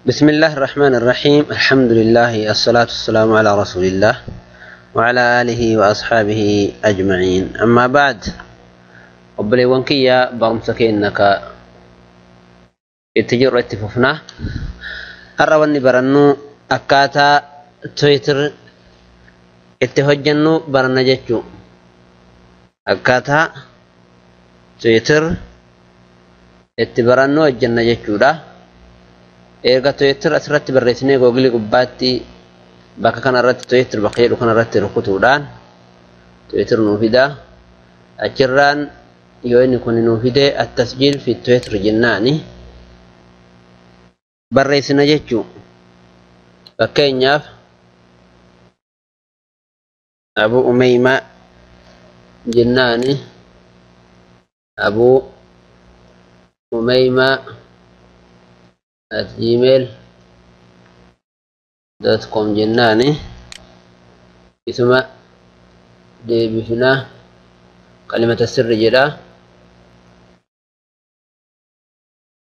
بسم الله الرحمن الرحيم. الحمد لله، الصلاة والسلام على رسول الله وعلى آله وأصحابه أجمعين. أما بعد، قبل وانكيا برمسكينك اتجر اتففنا الرواني برنو أكاتا تويتر اتهجنو برنجتشو أكاتا تويتر اتبرنو الجنجتشو ده eega Twitter asirratti barreessinee Google gubbaatti bakka kanarratti Twitter bakka jedhu kanarratti rukutuudhaan Twitter nuu fida. Achirraan yoo inni kun nuu fide at-tasjiil fi Twitter jennaani barreessina jechuu. Fakkeenyaaf Abu Umeyma jennaani Abu Umeyma @gmail.com جناني ثم ديبفنا كلمة السر جدا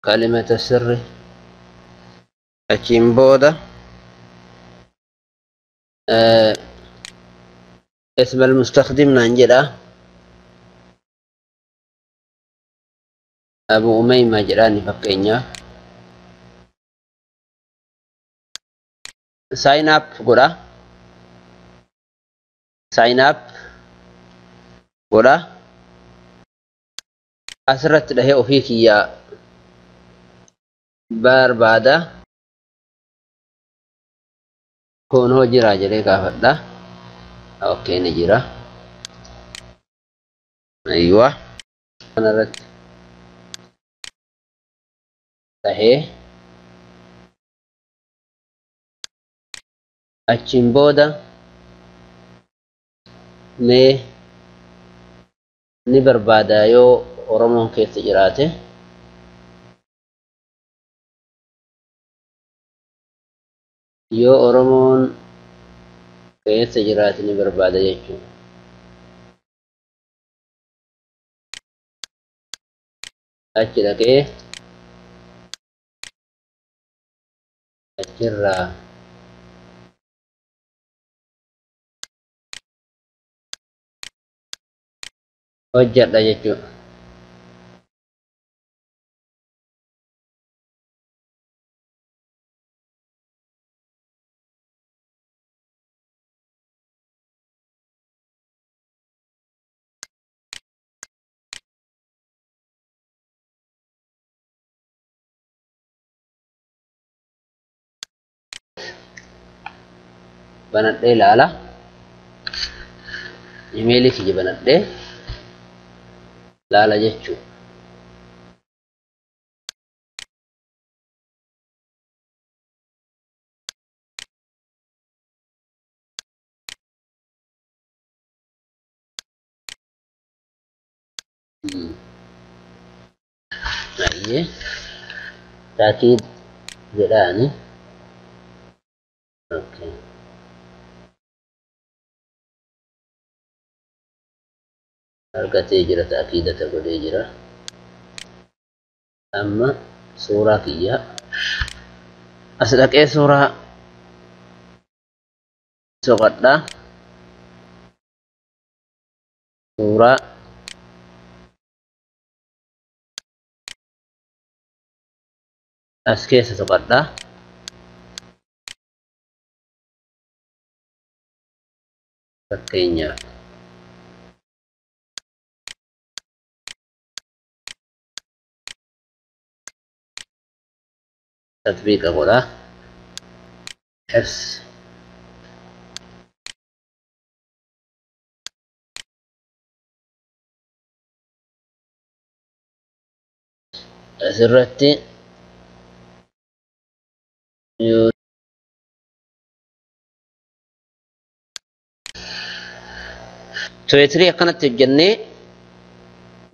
كلمة السر أتشيمبودا اسم المستخدم نانجدا أبو أميمة جراني فكينيا sign up goda asirratti dhahee ofii kiyyaa barbaada kun hoo jira jedhee gaafadha. Okay, ni jira. Aywa kanarratti dhahee achiin booda mee ni barbaada yoo Oromoon keessa jiraate yoo Oromoon keessa jiraate ni barbaada jechuudha. Achi dhaqee achirraa hojjedha jechuudha. Banadhee ilaala. Imeelii kiyya banadhee ilaala jechuudha. Ayyee taakiid jedhaani. Okay. Argatee jira, taakiidata godhee jira. Amma suuraa kiyya as dhaqee suuraa soqadhaa. Suuraa as keessa soqadhaa. Fakkeenyaaf tatbiiqa godhaa. Xifs asirratti Twitter akkanatti hojjennee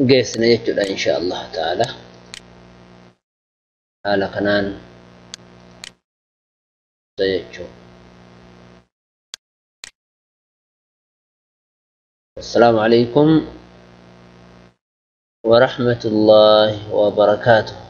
geessina jechuudha insha Allah ta'ala. Haala kanaan jechuudha. Assalaamu alaykum ورحمة الله وبركاته.